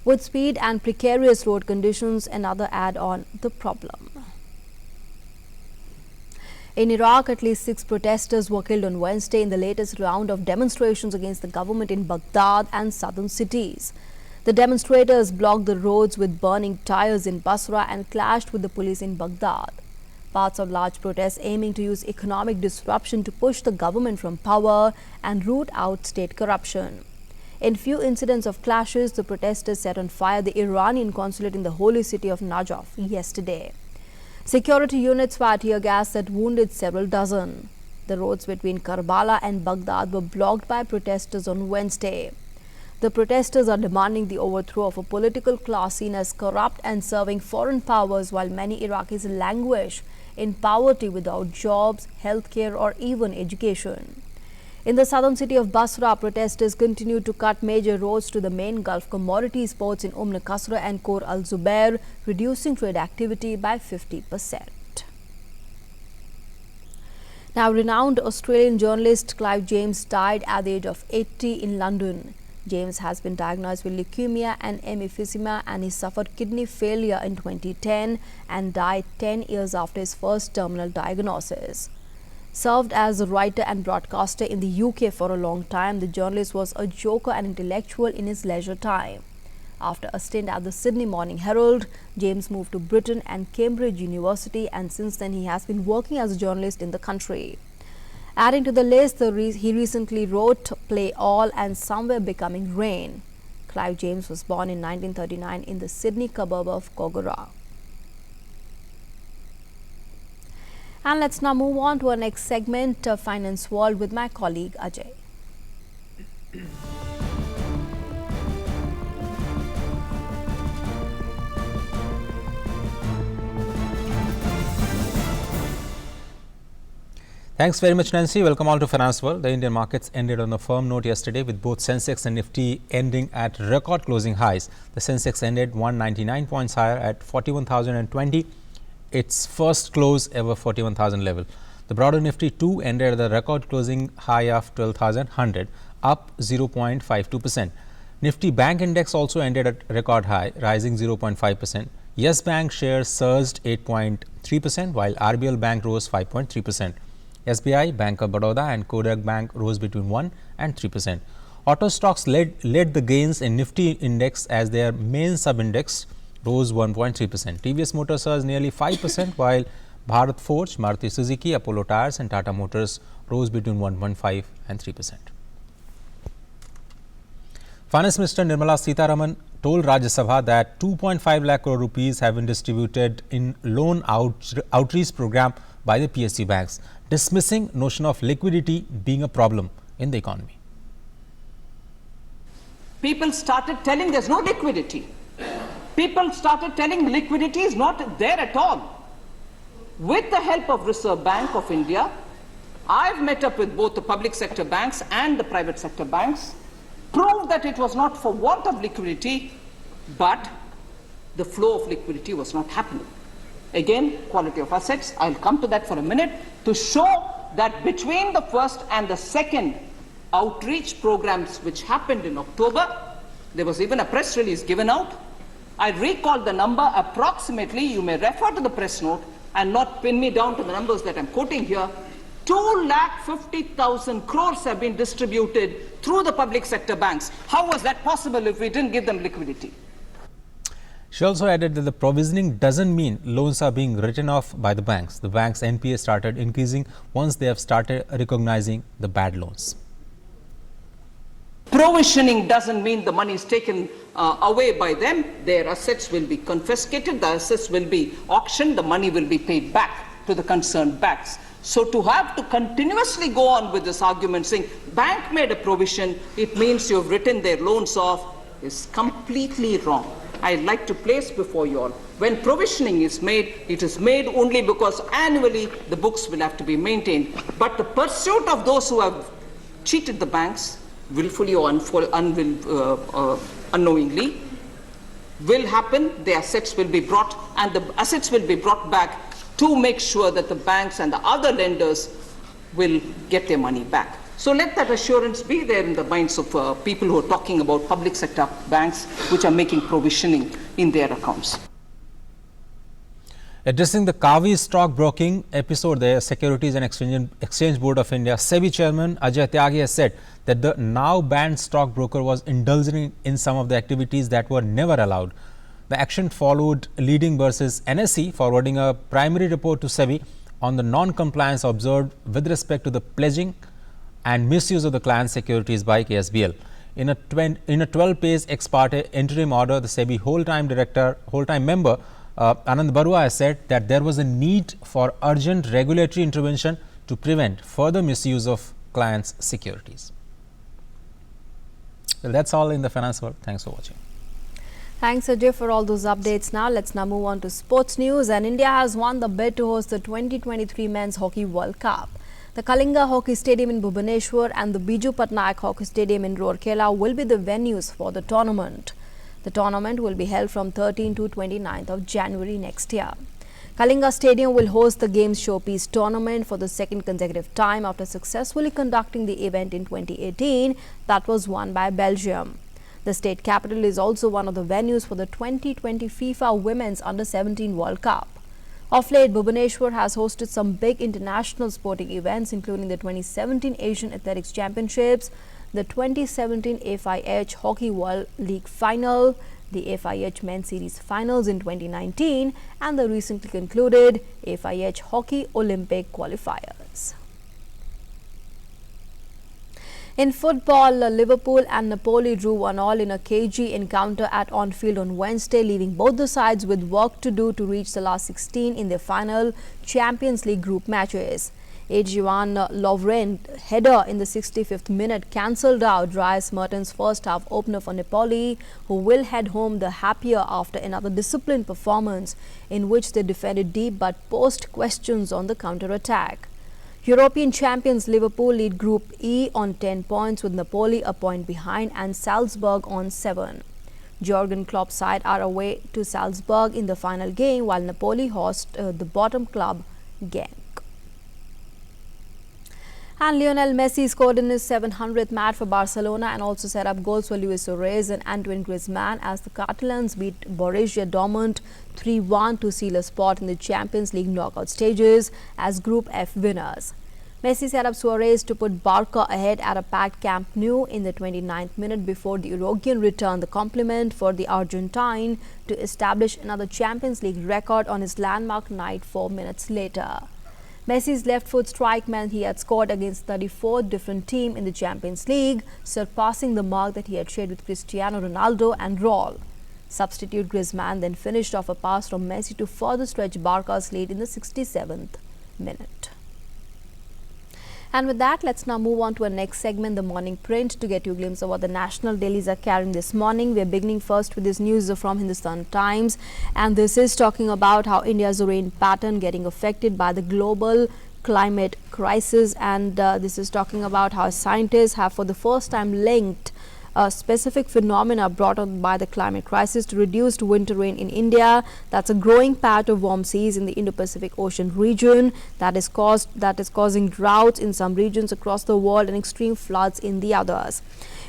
With speed and precarious road conditions, another add-on the problem. In Iraq, at least 6 protesters were killed on Wednesday in the latest round of demonstrations against the government in Baghdad and southern cities. The demonstrators blocked the roads with burning tires in Basra and clashed with the police in Baghdad. Parts of large protests aiming to use economic disruption to push the government from power and root out state corruption. In few incidents of clashes, the protesters set on fire the Iranian consulate in the holy city of Najaf yesterday. Security units fired tear gas that wounded several dozen. The roads between Karbala and Baghdad were blocked by protesters on Wednesday. The protesters are demanding the overthrow of a political class seen as corrupt and serving foreign powers, while many Iraqis languish in poverty without jobs, healthcare, or even education. In the southern city of Basra, protesters continue to cut major roads to the main Gulf commodities ports in Qasr and Khor al-Zubair, reducing trade activity by 50%. Now, renowned Australian journalist Clive James died at the age of 80 in London. James has been diagnosed with leukemia and emphysema, and he suffered kidney failure in 2010 and died 10 years after his first terminal diagnosis. Served as a writer and broadcaster in the UK for a long time, the journalist was a joker and intellectual in his leisure time. After a stint at the Sydney Morning Herald, James moved to Britain and Cambridge University, and since then he has been working as a journalist in the country. Adding to the list, he recently wrote Play All and Somewhere Becoming Rain. Clive James was born in 1939 in the Sydney suburb of Kogarah. And let's now move on to our next segment, Finance World, with my colleague Ajay. Thanks very much, Nancy. Welcome all to Finance World. The Indian markets ended on a firm note yesterday with both Sensex and Nifty ending at record closing highs. The Sensex ended 199 points higher at 41,020, its first close ever 41,000 level. The broader Nifty too ended at the record closing high of 12,100, up 0.52%. Nifty Bank Index also ended at record high, rising 0.5%. Yes Bank shares surged 8.3%, while RBL Bank rose 5.3%. SBI, Bank of Baroda and Kodak Bank rose between 1 and 3%. Auto stocks led the gains in Nifty index as their main sub-index rose 1.3%. TVS Motor surged nearly 5%, while Bharat Forge, Maruti Suzuki, Apollo Tyres and Tata Motors rose between 1.5 and 3%. Finance Minister Nirmala Sitharaman told Rajya Sabha that 2.5 lakh crore rupees have been distributed in loan outreach program by the PSU banks, dismissing notion of liquidity being a problem in the economy. People started telling there's no liquidity. People started telling liquidity is not there at all. With the help of Reserve Bank of India, I've met up with both the public sector banks and the private sector banks, proved that it was not for want of liquidity, but the flow of liquidity was not happening. Again, quality of assets, I'll come to that for a minute, to show that between the first and the second outreach programs which happened in October, there was even a press release given out. I recall the number approximately, you may refer to the press note and not pin me down to the numbers that I'm quoting here. 2,50,000 crores have been distributed through the public sector banks. How was that possible if we didn't give them liquidity? She also added that the provisioning doesn't mean loans are being written off by the banks. The banks' NPA started increasing once they have started recognizing the bad loans. Provisioning doesn't mean the money is taken away by them. Their assets will be confiscated, the assets will be auctioned, the money will be paid back to the concerned banks. So to have to continuously go on with this argument saying bank made a provision, it means you've written their loans off, is completely wrong. I'd like to place before you all, when provisioning is made, it is made only because annually the books will have to be maintained. But the pursuit of those who have cheated the banks, willfully or unknowingly, will happen. The assets will be brought, and the assets will be brought back to make sure that the banks and the other lenders will get their money back. So let that assurance be there in the minds of people who are talking about public sector banks which are making provisioning in their accounts. Addressing the Kavi stockbroking episode, the Securities and Exchange Board of India SEBI chairman Ajay Tyagi has said that the now banned stockbroker was indulging in some of the activities that were never allowed. The action followed leading versus NSE forwarding a primary report to SEBI on the non-compliance observed with respect to the pledging and misuse of the client securities by KSBL. In a 12-page ex parte interim order, the SEBI whole-time member Anand Barua has said that there was a need for urgent regulatory intervention to prevent further misuse of clients' securities. Well, that's all in the finance world. Thanks for watching. Thanks, Ajay, for all those updates. Let's now move on to sports news. And India has won the bid to host the 2023 Men's Hockey World Cup. The Kalinga Hockey Stadium in Bhubaneswar and the Biju Patnaik Hockey Stadium in Rourkela will be the venues for the tournament. The tournament will be held from 13 to 29th of January next year. Kalinga Stadium will host the Games Showpiece tournament for the second consecutive time after successfully conducting the event in 2018 that was won by Belgium. The state capital is also one of the venues for the 2020 FIFA Women's Under-17 World Cup. Of late, Bhubaneswar has hosted some big international sporting events, including the 2017 Asian Athletics Championships, the 2017 FIH Hockey World League Final, the FIH Men's Series Finals in 2019, and the recently concluded FIH Hockey Olympic Qualifiers. In football, Liverpool and Napoli drew 1-1 in a cagey encounter at Anfield on Wednesday, leaving both the sides with work to do to reach the last 16 in their final Champions League group matches. Adrian Lovren header in the 65th minute cancelled out Dries Mertens' first half opener for Napoli, who will head home the happier after another disciplined performance in which they defended deep but posed questions on the counter-attack. European champions Liverpool lead Group E on 10 points with Napoli a point behind and Salzburg on 7. Jurgen Klopp's side are away to Salzburg in the final game while Napoli host the bottom club Genk. And Lionel Messi scored in his 700th match for Barcelona and also set up goals for Luis Suarez and Antoine Griezmann as the Catalans beat Borussia Dortmund 3-1 to seal a spot in the Champions League knockout stages as Group F winners. Messi set up Suarez to put Barca ahead at a packed Camp Nou in the 29th minute before the Uruguayan returned the compliment for the Argentine to establish another Champions League record on his landmark night 4 minutes later. Messi's left foot strike meant he had scored against 34 different teams in the Champions League, surpassing the mark that he had shared with Cristiano Ronaldo and Raul. Substitute Griezmann then finished off a pass from Messi to further stretch Barca's lead in the 67th minute. And with that, let's now move on to our next segment, the morning print, to get you a glimpse of what the national dailies are carrying this morning. We are beginning first with this news from Hindustan Times, and this is talking about how India's rain pattern getting affected by the global climate crisis, and this is talking about how scientists have for the first time linked specific phenomena brought on by the climate crisis to reduced winter rain in India. That's a growing patch of warm seas in the Indo-Pacific Ocean region that is causing droughts in some regions across the world and extreme floods in the others.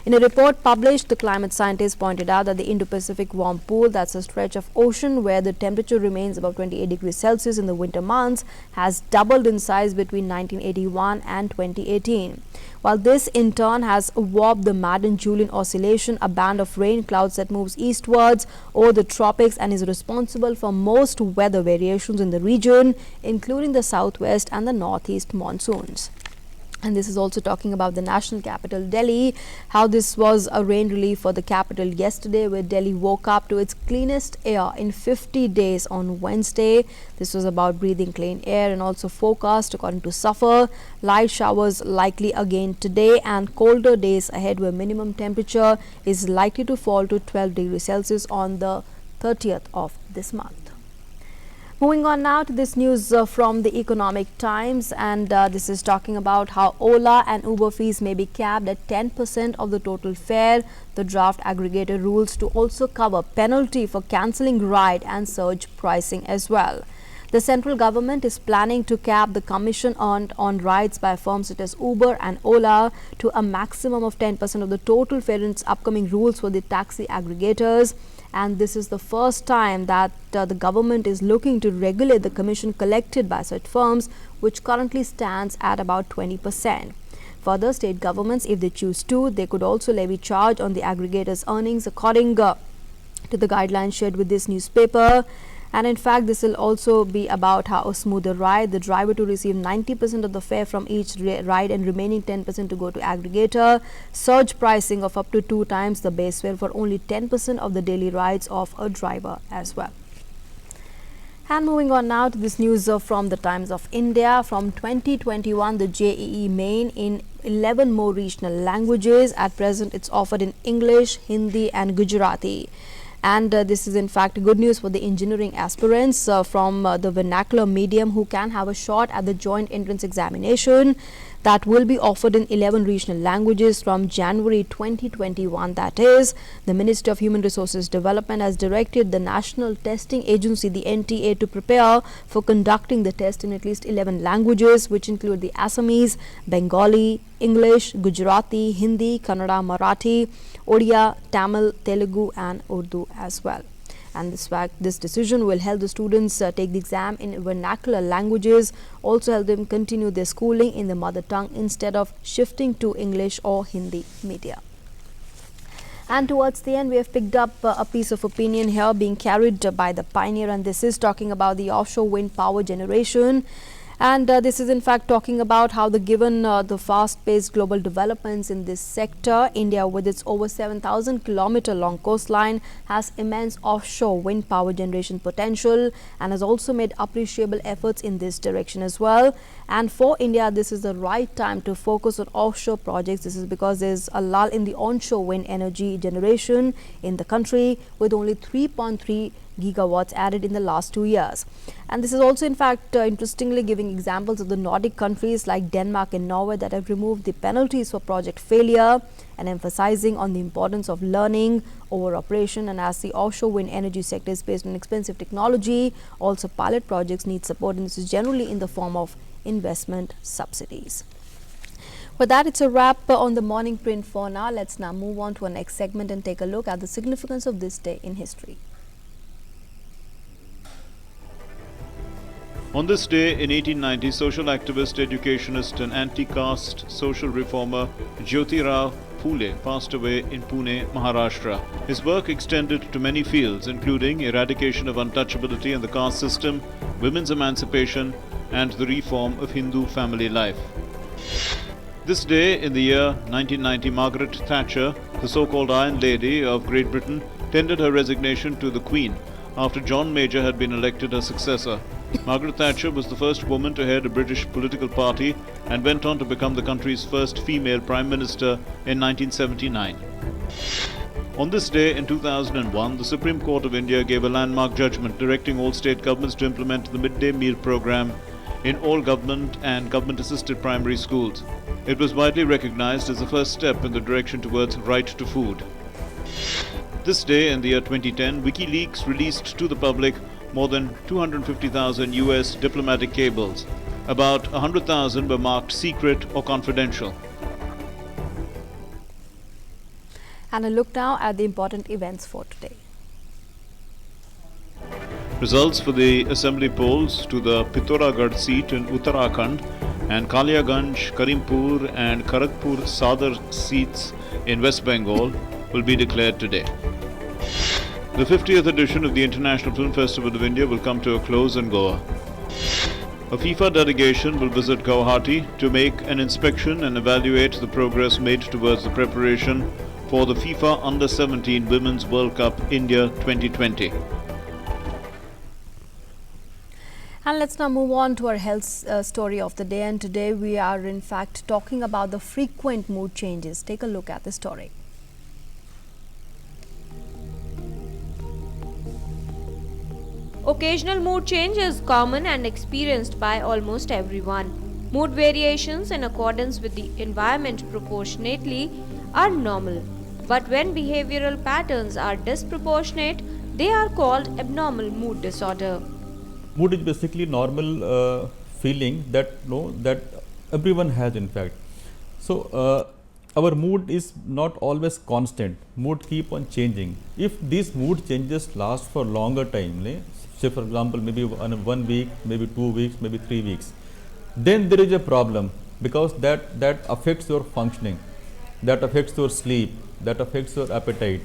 In a report published, the climate scientists pointed out that the Indo-Pacific warm pool, that's a stretch of ocean where the temperature remains above 28 degrees Celsius in the winter months, has doubled in size between 1981 and 2018. While this in turn has warped the Madden-Julian oscillation, a band of rain clouds that moves eastwards over the tropics and is responsible for most weather variations in the region, including the southwest and the northeast monsoons. And this is also talking about the national capital, Delhi, how this was a rain relief for the capital yesterday, where Delhi woke up to its cleanest air in 50 days on Wednesday. This was about breathing clean air and also forecast, according to SUFFER, light showers likely again today and colder days ahead, where minimum temperature is likely to fall to 12 degrees Celsius on the 30th of this month. Moving on now to this news from the Economic Times, and this is talking about how Ola and Uber fees may be capped at 10% of the total fare. The draft aggregator rules to also cover penalty for cancelling ride and surge pricing as well. The central government is planning to cap the commission earned on rides by firms such as Uber and Ola to a maximum of 10% of the total fare in its upcoming rules for the taxi aggregators. And this is the first time that the government is looking to regulate the commission collected by such firms, which currently stands at about 20%. Further, state governments, if they choose to, they could also levy charge on the aggregators' earnings according to the guidelines shared with this newspaper. And in fact, this will also be about how a smoother ride, the driver to receive 90% of the fare from each ride and remaining 10% to go to aggregator, surge pricing of up to 2 times the base fare for only 10% of the daily rides of a driver as well. And moving on now to this news from the Times of India. From 2021, the JEE Main in 11 more regional languages. At present, it's offered in English, Hindi and Gujarati. And this is in fact good news for the engineering aspirants from the vernacular medium who can have a shot at the joint entrance examination that will be offered in 11 regional languages from January 2021. That is, the Ministry of Human Resources Development has directed the National Testing Agency, the NTA, to prepare for conducting the test in at least 11 languages, which include the Assamese, Bengali, English, Gujarati, Hindi, Kannada, Marathi, Odia, Tamil, Telugu and Urdu as well. And this decision will help the students take the exam in vernacular languages, also help them continue their schooling in the mother tongue instead of shifting to English or Hindi media. And towards the end, we have picked up a piece of opinion here being carried by the Pioneer, and this is talking about the offshore wind power generation. And this is in fact talking about how given the fast-paced global developments in this sector, India with its over 7,000 kilometer long coastline has immense offshore wind power generation potential and has also made appreciable efforts in this direction as well. And for India, this is the right time to focus on offshore projects. This is because there's a lull in the onshore wind energy generation in the country, with only 3.3 gigawatts added in the last 2 years. And this is also, in fact, interestingly giving examples of the Nordic countries like Denmark and Norway that have removed the penalties for project failure, and emphasizing on the importance of learning over operation. And as the offshore wind energy sector is based on expensive technology, also pilot projects need support, and this is generally in the form of investment subsidies. With that, it's a wrap on the morning print for now. Let's now move on to our next segment and take a look at the significance of this day in history. On this day in 1890, social activist, educationist and anti-caste social reformer Jyotirao Phule passed away in Pune, Maharashtra. His work extended to many fields, including eradication of untouchability in the caste system, women's emancipation, and the reform of Hindu family life. This day in the year 1990, Margaret Thatcher, the so-called Iron Lady of Great Britain, tendered her resignation to the Queen after John Major had been elected her successor. Margaret Thatcher was the first woman to head a British political party and went on to become the country's first female Prime Minister in 1979. On this day in 2001, the Supreme Court of India gave a landmark judgment directing all state governments to implement the midday meal program in all government and government-assisted primary schools. It was widely recognized as the first step in the direction towards right to food. This day in the year 2010, WikiLeaks released to the public more than 250,000 US diplomatic cables. About 100,000 were marked secret or confidential. And a look now at the important events for today. Results for the assembly polls to the Pithoragarh seat in Uttarakhand and Kaliaganj, Karimpur and Kharagpur Sadar seats in West Bengal will be declared today. The 50th edition of the International Film Festival of India will come to a close in Goa. A FIFA delegation will visit Guwahati to make an inspection and evaluate the progress made towards the preparation for the FIFA Under-17 Women's World Cup India 2020. And let's now move on to our health story of the day. And today we are in fact talking about the frequent mood changes. Take a look at the story. Occasional mood change is common and experienced by almost everyone. Mood variations in accordance with the environment proportionately are normal. But when behavioral patterns are disproportionate, they are called abnormal mood disorder. Mood is basically normal feeling that that everyone has in fact. So our mood is not always constant. Mood keep on changing. If these mood changes last for longer time, say for example maybe 1 week, maybe 2 weeks, maybe 3 weeks, then there is a problem because that affects your functioning, that affects your sleep, that affects your appetite.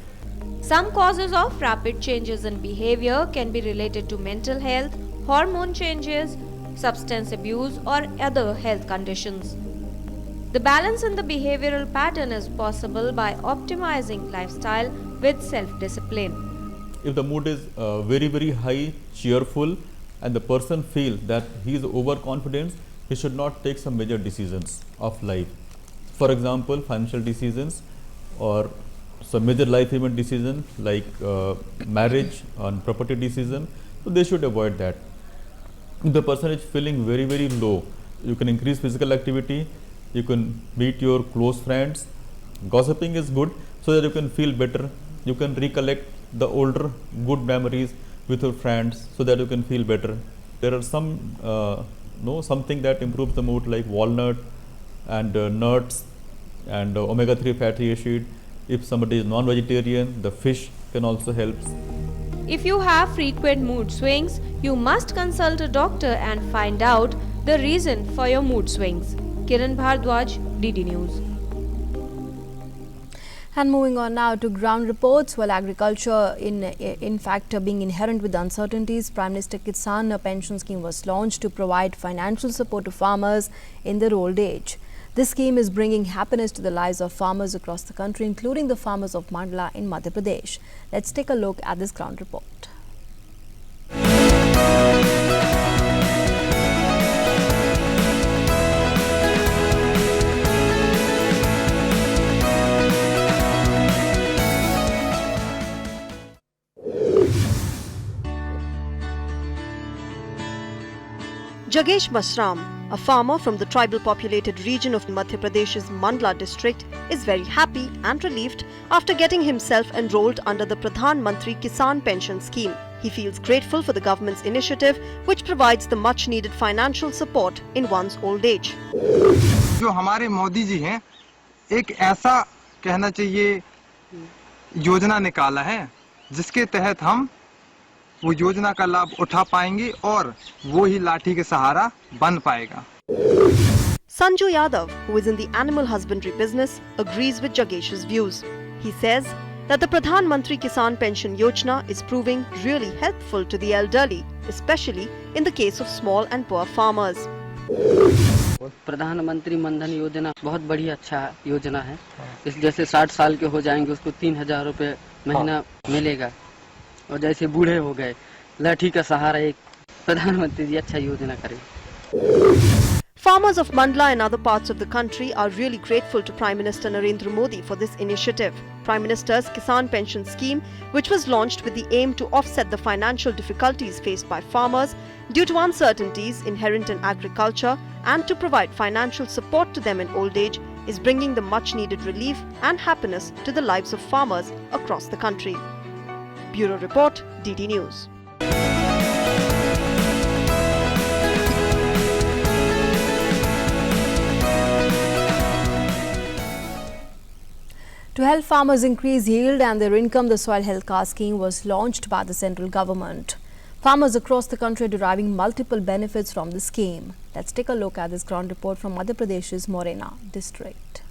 Some causes of rapid changes in behavior can be related to mental health, hormone changes, substance abuse or other health conditions. The balance in the behavioral pattern is possible by optimizing lifestyle with self-discipline. If the mood is very high, cheerful, and the person feels that he is overconfident, he should not take some major decisions of life. For example, financial decisions or some major life event decision like marriage and property decision, so they should avoid that. If the person is feeling very low, you can increase physical activity, you can meet your close friends. Gossiping is good so that you can feel better, you can recollect the older good memories with your friends so that you can feel better. There are some something that improves the mood like walnut and nuts and omega-3 fatty acid. If somebody is non-vegetarian, the fish can also help. If you have frequent mood swings, you must consult a doctor and find out the reason for your mood swings. Kiran Bhardwaj, DD News. And moving on now to ground reports. While agriculture in fact being inherent with uncertainties, Prime Minister Kisan Pension Scheme was launched to provide financial support to farmers in their old age. This scheme is bringing happiness to the lives of farmers across the country, including the farmers of Mandla in Madhya Pradesh. Let's take a look at this ground report. Jagesh Masram, a farmer from the tribal populated region of Madhya Pradesh's Mandla district, is very happy and relieved after getting himself enrolled under the Pradhan Mantri Kisan Pension Scheme. He feels grateful for the government's initiative, which provides the much needed financial support in one's old age. जो हमारे मोदी जी हैं, एक ऐसा कहना चाहिए योजना निकाला है जिसके तहत हम वो योजना का लाभ उठा पाएंगे और वो ही लाठी के सहारा बन पाएगा. Sanju Yadav, who is in the animal husbandry business, agrees with Jagesh's views. He says that the Pradhan Mantri Kisan Pension Yojana is proving really helpful to the elderly, especially in the case of small and poor farmers. प्रधानमंत्री मनधन योजना बहुत बढ़िया अच्छा योजना है. इस जैसे 60 साल के हो जाएंगे उसको 3000 रुपए महीना मिलेगा और जैसे बूढ़े हो गए लाठी का सहारा एक प्रधानमंत्री जी अच्छा योजना करें. Farmers of Mandla and other parts of the country are really grateful to Prime Minister Narendra Modi for this initiative. Prime Minister's Kisan Pension Scheme, which was launched with the aim to offset the financial difficulties faced by farmers due to uncertainties inherent in agriculture and to provide financial support to them in old age, is bringing the much needed relief and happiness to the lives of farmers across the country. Bureau Report, DD News. To help farmers increase yield and their income, the Soil Health Card Scheme was launched by the central government. Farmers across the country are deriving multiple benefits from the scheme. Let's take a look at this ground report from Madhya Pradesh's Morena district.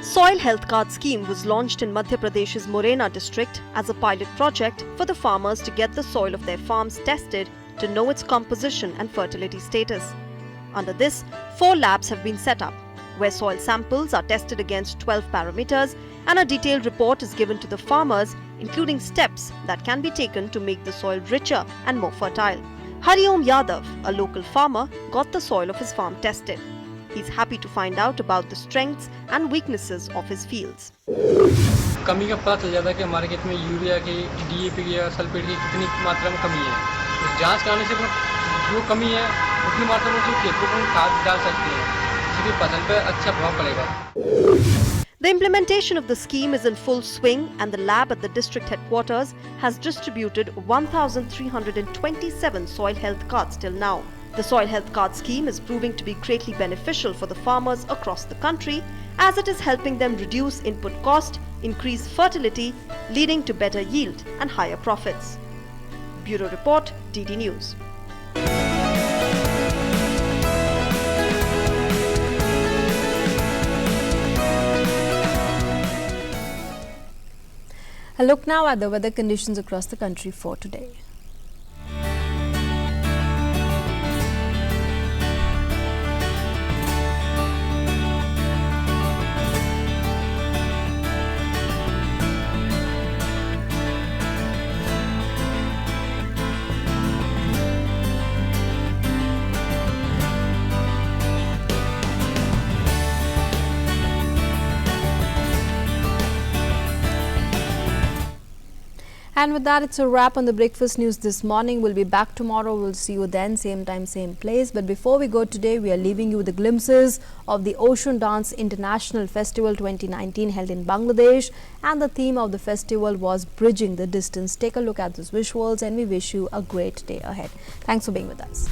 Soil Health Card Scheme was launched in Madhya Pradesh's Morena district as a pilot project for the farmers to get the soil of their farms tested to know its composition and fertility status. Under this, 4 labs have been set up, where soil samples are tested against 12 parameters and a detailed report is given to the farmers, including steps that can be taken to make the soil richer and more fertile. Hariom Yadav, a local farmer, got the soil of his farm tested. He's happy to find out about the strengths and weaknesses of his fields. कमी का पता चल जाता है कि हमारे खेत में यूरिया की, डीएपी की या सल्फेट की कितनी मात्रा में कमी है. उस जांच कराने से जो कमी है उतनी मात्रा में उस खेत को हम खाद डाल सकते हैं, जिससे फसल पर अच्छा प्रभाव पड़ेगा. The implementation of the scheme is in full swing and the lab at the district headquarters has distributed 1,327 soil health cards till now. The Soil Health Card Scheme is proving to be greatly beneficial for the farmers across the country as it is helping them reduce input cost, increase fertility, leading to better yield and higher profits. Bureau Report, DD News. A look now at the weather conditions across the country for today. And with that, it's a wrap on the breakfast news this morning. We'll be back tomorrow. We'll see you then, same time, same place. But before we go today, we are leaving you with the glimpses of the Ocean Dance International Festival 2019 held in Bangladesh. And the theme of the festival was Bridging the Distance. Take a look at those visuals and we wish you a great day ahead. Thanks for being with us.